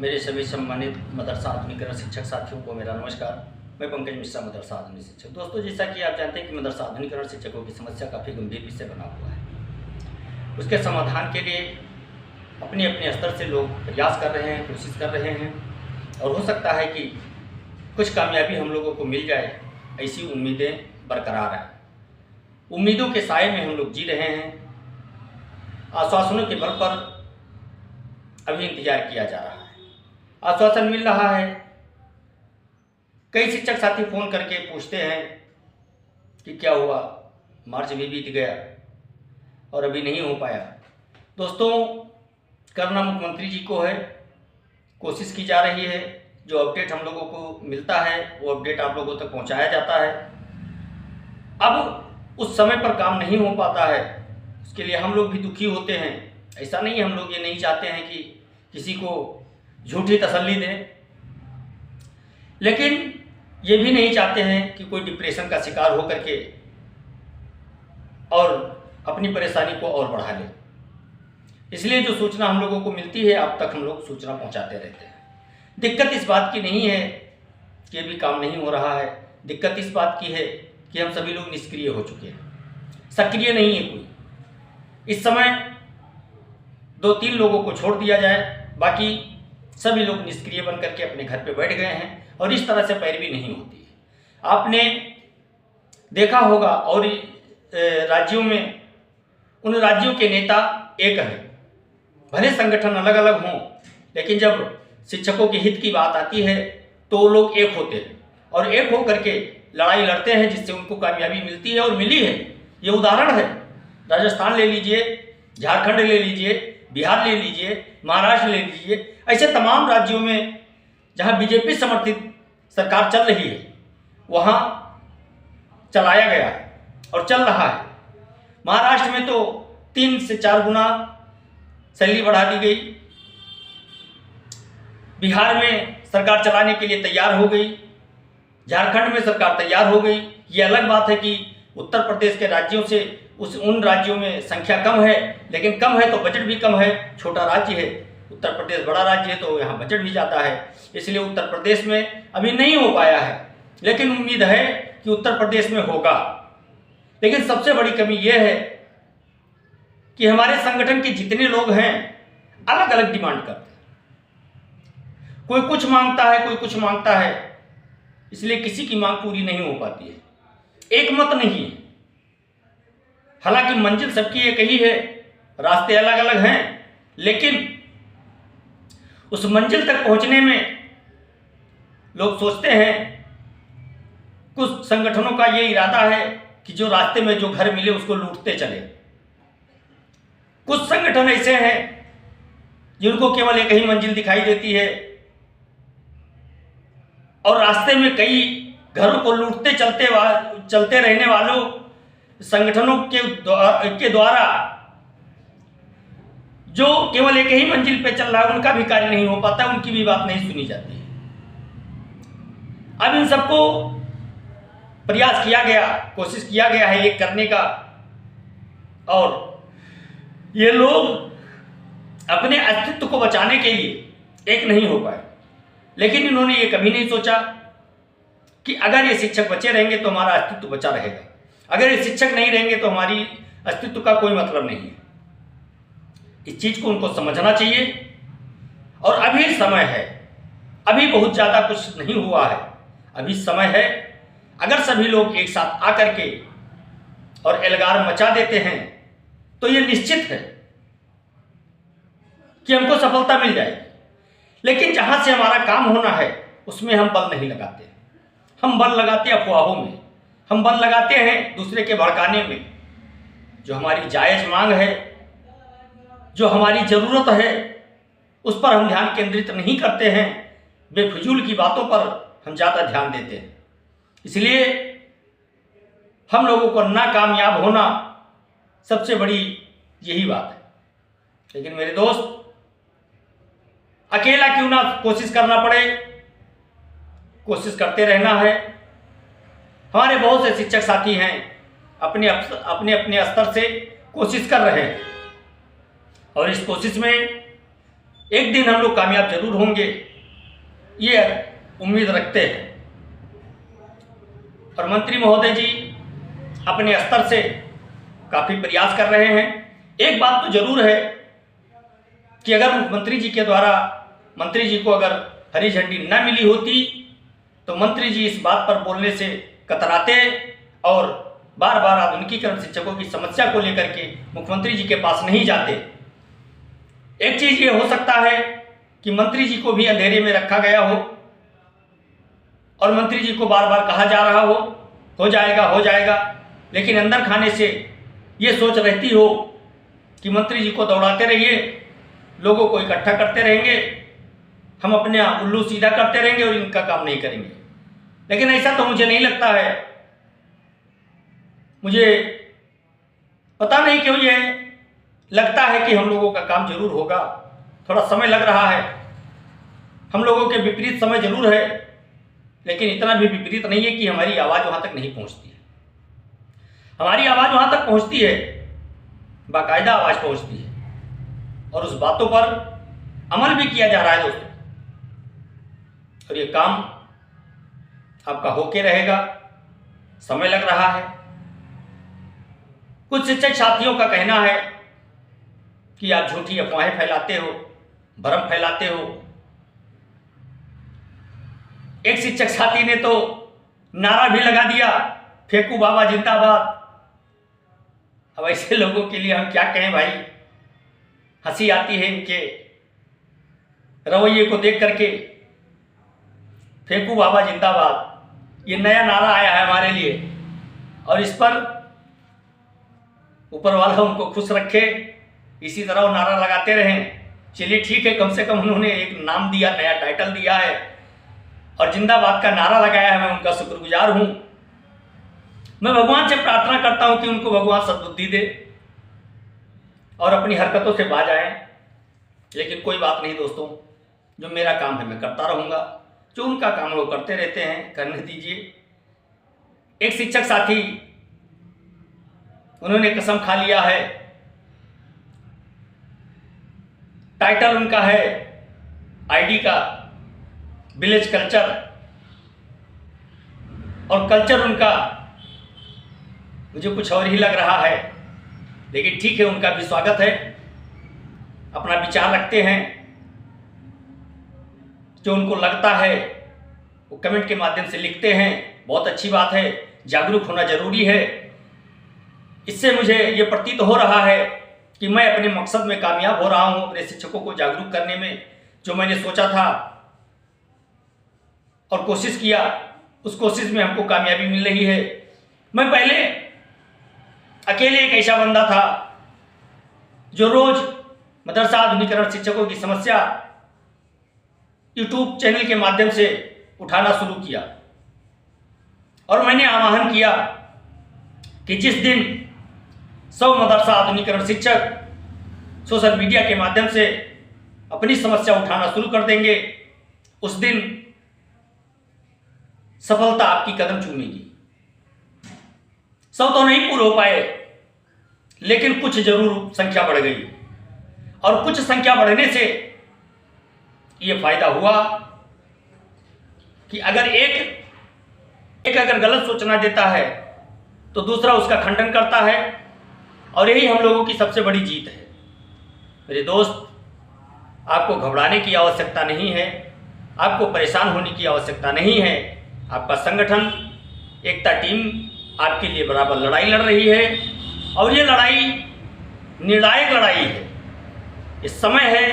मेरे सभी सम्मानित मदरसा आधुनिकीकरण शिक्षक साथियों को मेरा नमस्कार। मैं पंकज मिश्रा, मदरसा आधुनिक शिक्षक। दोस्तों, जैसा कि आप जानते हैं कि मदरसा आधुनिकीकरण शिक्षकों की समस्या काफ़ी गंभीर विषय बना हुआ है। उसके समाधान के लिए अपने अपने स्तर से लोग प्रयास कर रहे हैं, कोशिश कर रहे हैं और हो सकता है कि कुछ कामयाबी हम लोगों को मिल जाए, ऐसी उम्मीदें बरकरार हैं। उम्मीदों के साए में हम लोग जी रहे हैं। आश्वासनों के बल पर अभी इंतजार किया जा रहा है। आश्वासन मिल रहा है। कई शिक्षक साथी फोन करके पूछते हैं कि क्या हुआ, मार्च भी बीत गया और अभी नहीं हो पाया। दोस्तों, करना मुख्यमंत्री जी को है, कोशिश की जा रही है। जो अपडेट हम लोगों को मिलता है वो अपडेट आप लोगों तक पहुंचाया जाता है। अब उस समय पर काम नहीं हो पाता है, उसके लिए हम लोग भी दुखी होते हैं। ऐसा नहीं, हम लोग ये नहीं चाहते हैं कि किसी को झूठी तसल्ली दें, लेकिन ये भी नहीं चाहते हैं कि कोई डिप्रेशन का शिकार होकर के और अपनी परेशानी को और बढ़ा ले। इसलिए जो सूचना हम लोगों को मिलती है, अब तक हम लोग सूचना पहुंचाते रहते हैं। दिक्कत इस बात की नहीं है कि अभी काम नहीं हो रहा है, दिक्कत इस बात की है कि हम सभी लोग निष्क्रिय हो चुके हैं, सक्रिय नहीं है कोई। इस समय 2-3 लोगों को छोड़ दिया जाए, बाकी सभी लोग निष्क्रिय बन करके अपने घर पे बैठ गए हैं और इस तरह से पैरवी नहीं होती है। आपने देखा होगा और राज्यों में उन राज्यों के नेता एक हैं, भले संगठन अलग अलग हों, लेकिन जब शिक्षकों के हित की बात आती है तो वो लोग एक होते हैं और एक हो करके लड़ाई लड़ते हैं, जिससे उनको कामयाबी मिलती है और मिली है। ये उदाहरण है। राजस्थान ले लीजिए, झारखंड ले लीजिए, बिहार ले लीजिए, महाराष्ट्र ले लीजिए, ऐसे तमाम राज्यों में जहां बीजेपी समर्थित सरकार चल रही है, वहां चलाया गया है और चल रहा है। महाराष्ट्र में तो 3 से 4 गुना सैलरी बढ़ा दी गई। बिहार में सरकार चलाने के लिए तैयार हो गई। झारखंड में सरकार तैयार हो गई। ये अलग बात है कि उत्तर प्रदेश के राज्यों से उन राज्यों में संख्या कम है, लेकिन कम है तो बजट भी कम है। छोटा राज्य है, उत्तर प्रदेश बड़ा राज्य है तो यहाँ बजट भी जाता है। इसलिए उत्तर प्रदेश में अभी नहीं हो पाया है, लेकिन उम्मीद है कि उत्तर प्रदेश में होगा। लेकिन सबसे बड़ी कमी यह है कि हमारे संगठन के जितने लोग हैं अलग अलग डिमांड करते हैं। कोई कुछ मांगता है, कोई कुछ मांगता है, इसलिए किसी की मांग पूरी नहीं हो पाती है। एक मत नहीं है। हालांकि मंजिल सबकी एक ही है, रास्ते अलग अलग हैं, लेकिन उस मंजिल तक पहुंचने में लोग सोचते हैं, कुछ संगठनों का ये इरादा है कि जो रास्ते में जो घर मिले उसको लूटते चले। कुछ संगठन ऐसे हैं जिनको केवल एक ही मंजिल दिखाई देती है और रास्ते में कई घरों को लूटते चलते रहने वालों संगठनों के द्वारा जो केवल एक ही मंजिल पे चल रहा है, उनका भी कार्य नहीं हो पाता, उनकी भी बात नहीं सुनी जाती है। अब इन सबको प्रयास किया गया, कोशिश किया गया है ये करने का, और ये लोग अपने अस्तित्व को बचाने के लिए एक नहीं हो पाए। लेकिन इन्होंने ये कभी नहीं सोचा कि अगर ये शिक्षक बचे रहेंगे तो हमारा अस्तित्व बचा रहेगा, अगर ये शिक्षक नहीं रहेंगे तो हमारी अस्तित्व का कोई मतलब नहीं है। इस चीज को उनको समझना चाहिए। और अभी समय है, अभी बहुत ज्यादा कुछ नहीं हुआ है, अभी समय है। अगर सभी लोग एक साथ आकर के और एल्गार मचा देते हैं तो ये निश्चित है कि हमको सफलता मिल जाएगी। लेकिन जहां से हमारा काम होना है उसमें हम बल नहीं लगाते। हम बल लगाते हैं अफवाहों में, हम बल लगाते हैं दूसरे के भड़काने में। जो हमारी जायज मांग है, जो हमारी जरूरत है, उस पर हम ध्यान केंद्रित नहीं करते हैं। बेफिजूल की बातों पर हम ज़्यादा ध्यान देते हैं। इसलिए हम लोगों को नाकामयाब होना सबसे बड़ी यही बात है। लेकिन मेरे दोस्त, अकेला क्यों ना कोशिश करना पड़े, कोशिश करते रहना है। हमारे बहुत से शिक्षक साथी हैं, अपने अपने स्तर से कोशिश कर रहे हैं और इस कोशिश में एक दिन हम लोग कामयाब जरूर होंगे, ये उम्मीद रखते हैं। और मंत्री महोदय जी अपने स्तर से काफ़ी प्रयास कर रहे हैं। एक बात तो जरूर है कि अगर मुख्यमंत्री जी के द्वारा मंत्री जी को अगर हरी झंडी न मिली होती तो मंत्री जी इस बात पर बोलने से कतराते और बार बार आधुनिकीकरण शिक्षकों की समस्या को लेकर के मुख्यमंत्री जी के पास नहीं जाते। एक चीज ये हो सकता है कि मंत्री जी को भी अंधेरे में रखा गया हो और मंत्री जी को बार बार कहा जा रहा हो जाएगा, लेकिन अंदर खाने से ये सोच रहती हो कि मंत्री जी को दौड़ाते रहिए, लोगों को इकट्ठा करते रहेंगे, हम अपने उल्लू सीधा करते रहेंगे और इनका काम नहीं करेंगे। लेकिन ऐसा तो मुझे नहीं लगता है। मुझे पता नहीं क्यों ये लगता है कि हम लोगों का काम जरूर होगा। थोड़ा समय लग रहा है, हम लोगों के विपरीत समय जरूर है, लेकिन इतना भी विपरीत नहीं है कि हमारी आवाज़ वहाँ तक नहीं पहुँचती है। हमारी आवाज़ वहाँ तक पहुँचती है, बाकायदा आवाज़ पहुँचती है और उस बातों पर अमल भी किया जा रहा है दोस्तों। और ये काम आपका होके रहेगा, समय लग रहा है। कुछ शिक्षक साथियों का कहना है कि आप झूठी अफवाहें फैलाते हो, भ्रम फैलाते हो। एक शिक्षक साथी ने तो नारा भी लगा दिया, फेंकू बाबा जिंदाबाद। अब ऐसे लोगों के लिए हम क्या कहें भाई, हंसी आती है इनके रवैये को देख करके। फेंकू बाबा जिंदाबाद ये नया नारा आया है हमारे लिए और इस पर ऊपर वाला उनको खुश रखे, इसी तरह वो नारा लगाते रहें। चलिए ठीक है, कम से कम उन्होंने एक नाम दिया, नया टाइटल दिया है और जिंदाबाद का नारा लगाया है। मैं उनका शुक्रगुजार हूँ। मैं भगवान से प्रार्थना करता हूँ कि उनको भगवान सद्बुद्धि दे और अपनी हरकतों से बाज आए। लेकिन कोई बात नहीं दोस्तों, जो मेरा काम है मैं करता रहूँगा, जो उनका काम है वो करते रहते हैं, करने दीजिए। एक शिक्षक साथी उन्होंने कसम खा लिया है, टाइटल उनका है आईडी का विलेज कल्चर और कल्चर उनका मुझे कुछ और ही लग रहा है। लेकिन ठीक है, उनका भी स्वागत है, अपना विचार रखते हैं। जो उनको लगता है वो कमेंट के माध्यम से लिखते हैं, बहुत अच्छी बात है। जागरूक होना जरूरी है। इससे मुझे ये प्रतीत हो रहा है कि मैं अपने मकसद में कामयाब हो रहा हूँ, अपने शिक्षकों को जागरूक करने में। जो मैंने सोचा था और कोशिश किया, उस कोशिश में हमको कामयाबी मिल रही है। मैं पहले अकेले एक ऐसा बंदा था जो रोज मदरसा आधुनिकीकरण शिक्षकों की समस्या यूट्यूब चैनल के माध्यम से उठाना शुरू किया और मैंने आह्वान किया कि जिस दिन 100 मदरसा आधुनिकीकरण शिक्षक सोशल मीडिया के माध्यम से अपनी समस्या उठाना शुरू कर देंगे, उस दिन सफलता आपकी कदम चूमेगी। 100 तो नहीं पूरे हो पाए, लेकिन कुछ जरूर संख्या बढ़ गई और कुछ संख्या बढ़ने से ये फायदा हुआ कि अगर एक अगर गलत सूचना देता है तो दूसरा उसका खंडन करता है और यही हम लोगों की सबसे बड़ी जीत है। मेरे दोस्त, आपको घबराने की आवश्यकता नहीं है, आपको परेशान होने की आवश्यकता नहीं है। आपका संगठन एकता टीम आपके लिए बराबर लड़ाई लड़ रही है और ये लड़ाई निर्णायक लड़ाई है। ये समय है,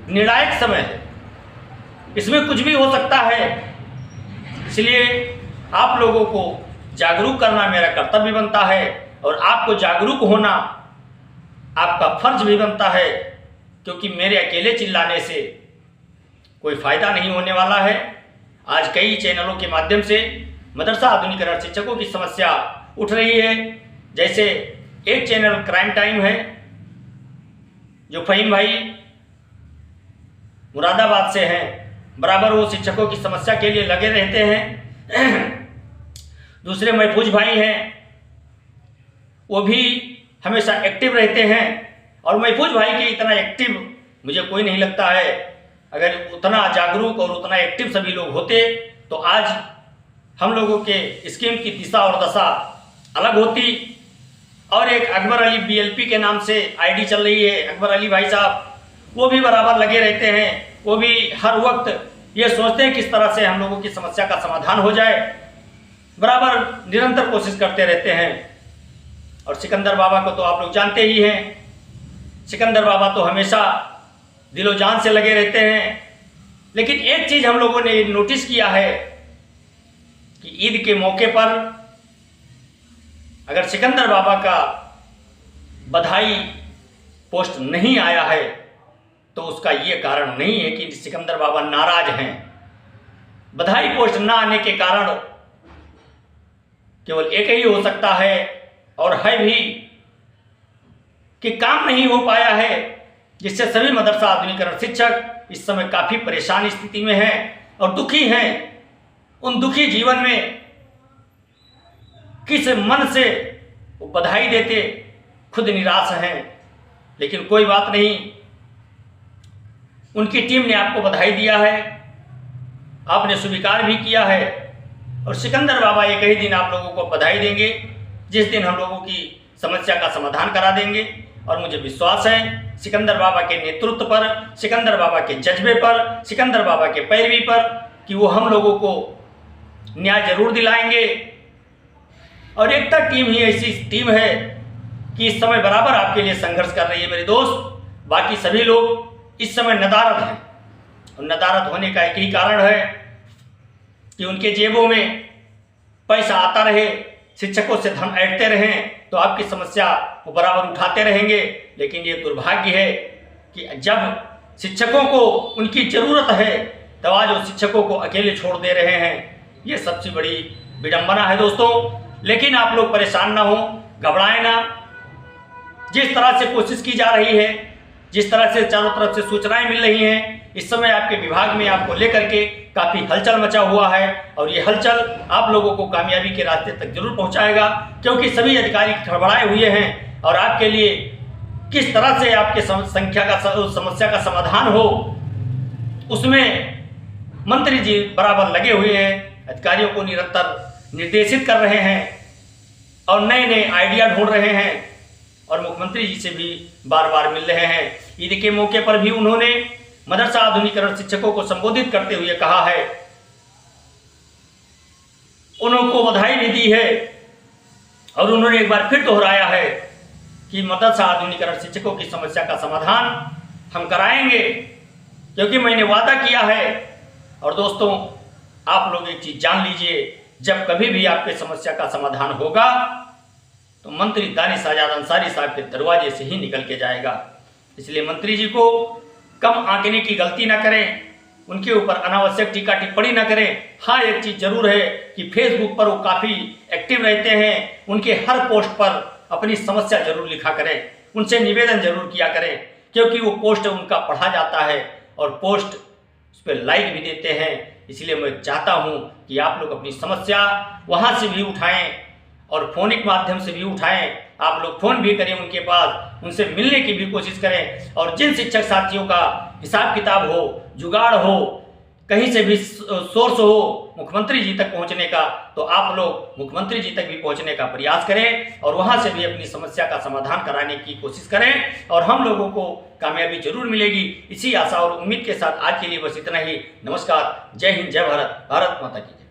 निर्णायक समय है, इसमें कुछ भी हो सकता है। इसलिए आप लोगों को जागरूक करना मेरा कर्तव्य बनता है और आपको जागरूक होना आपका फर्ज भी बनता है, क्योंकि मेरे अकेले चिल्लाने से कोई फायदा नहीं होने वाला है। आज कई चैनलों के माध्यम से मदरसा आधुनिकीकरण शिक्षकों की समस्या उठ रही है। जैसे एक चैनल क्राइम टाइम है जो फहीम भाई मुरादाबाद से हैं, बराबर वो शिक्षकों की समस्या के लिए लगे रहते हैं। दूसरे महफूज भाई हैं, वो भी हमेशा एक्टिव रहते हैं और महफूज भाई के इतना एक्टिव मुझे कोई नहीं लगता है अगर उतना जागरूक और उतना एक्टिव सभी लोग होते तो आज हम लोगों के स्कीम की दिशा और दशा अलग होती। और एक अकबर अली BLP के नाम से आईडी चल रही है, अकबर अली भाई साहब, वो भी बराबर लगे रहते हैं, वो भी हर वक्त ये सोचते हैं किस तरह से हम लोगों की समस्या का समाधान हो जाए, बराबर निरंतर कोशिश करते रहते हैं। और सिकंदर बाबा को तो आप लोग जानते ही हैं, सिकंदर बाबा तो हमेशा दिलो जान से लगे रहते हैं। लेकिन एक चीज़ हम लोगों ने नोटिस किया है कि ईद के मौके पर अगर सिकंदर बाबा का बधाई पोस्ट नहीं आया है तो उसका ये कारण नहीं है कि सिकंदर बाबा नाराज हैं। बधाई पोस्ट ना आने के कारण केवल एक ही हो सकता है, और है भी, कि काम नहीं हो पाया है, जिससे सभी मदरसा आधुनिकीकरण शिक्षक इस समय काफ़ी परेशान स्थिति में हैं और दुखी हैं। उन दुखी जीवन में किस मन से वो बधाई देते, खुद निराश हैं। लेकिन कोई बात नहीं, उनकी टीम ने आपको बधाई दिया है, आपने स्वीकार भी किया है, और सिकंदर बाबा एक ही दिन आप लोगों को बधाई देंगे जिस दिन हम लोगों की समस्या का समाधान करा देंगे। और मुझे विश्वास है सिकंदर बाबा के नेतृत्व पर, सिकंदर बाबा के जज्बे पर, सिकंदर बाबा के पैरवी पर, कि वो हम लोगों को न्याय जरूर दिलाएंगे। और एकता टीम ही ऐसी टीम है कि इस समय बराबर आपके लिए संघर्ष कर रही है मेरे दोस्त। बाकी सभी लोग इस समय नदारद हैं, और नदारद होने का एक ही कारण है कि उनके जेबों में पैसा आता रहे, शिक्षकों से धन ऐंठते रहें तो आपकी समस्या वो बराबर उठाते रहेंगे। लेकिन ये दुर्भाग्य है कि जब शिक्षकों को उनकी ज़रूरत है तब आज वो शिक्षकों को अकेले छोड़ दे रहे हैं। ये सबसे बड़ी विडंबना है दोस्तों। लेकिन आप लोग परेशान ना हो, घबराएं ना। जिस तरह से कोशिश की जा रही है, जिस तरह से चारों तरफ से सूचनाएं मिल रही हैं, इस समय आपके विभाग में आपको लेकर के काफ़ी हलचल मचा हुआ है, और ये हलचल आप लोगों को कामयाबी के रास्ते तक जरूर पहुंचाएगा, क्योंकि सभी अधिकारी खड़बड़ाए हुए हैं। और आपके लिए किस तरह से आपके समस्या का समाधान हो, उसमें मंत्री जी बराबर लगे हुए हैं, अधिकारियों को निरंतर निर्देशित कर रहे हैं और नए नए आइडिया ढूंढ रहे हैं, और मुख्यमंत्री जी से भी बार बार मिल रहे हैं। ईद के मौके पर भी उन्होंने मदरसा आधुनिकीकरण शिक्षकों को संबोधित करते हुए कहा है, उनको बधाई भी दी है, और उन्होंने एक बार फिर दोहराया है कि मदरसा आधुनिकीकरण शिक्षकों की समस्या का समाधान हम कराएंगे, क्योंकि मैंने वादा किया है। और दोस्तों, आप लोग एक चीज जान लीजिए, जब कभी भी आपके समस्या का समाधान होगा तो मंत्री दानिश आजाद अंसारी साहब के दरवाजे से ही निकल के जाएगा। इसलिए मंत्री जी को कम आंकने की गलती ना करें, उनके ऊपर अनावश्यक टीका टिप्पणी ना करें। हाँ, एक चीज़ जरूर है कि फेसबुक पर वो काफ़ी एक्टिव रहते हैं, उनके हर पोस्ट पर अपनी समस्या जरूर लिखा करें, उनसे निवेदन जरूर किया करें, क्योंकि वो पोस्ट उनका पढ़ा जाता है और पोस्ट उस पर लाइक भी देते हैं। इसलिए मैं चाहता हूँ कि आप लोग अपनी समस्या वहाँ से भी उठाएं और फोनिक माध्यम से भी उठाएं। आप लोग फ़ोन भी करें उनके पास, उनसे मिलने की भी कोशिश करें। और जिन शिक्षक साथियों का हिसाब किताब हो, जुगाड़ हो, कहीं से भी सोर्स हो मुख्यमंत्री जी तक पहुंचने का, तो आप लोग मुख्यमंत्री जी तक भी पहुंचने का प्रयास करें और वहां से भी अपनी समस्या का समाधान कराने की कोशिश करें, और हम लोगों को कामयाबी जरूर मिलेगी। इसी आशा और उम्मीद के साथ आज के लिए बस इतना ही। नमस्कार, जय हिंद, जय भारत, भारत माता की जय।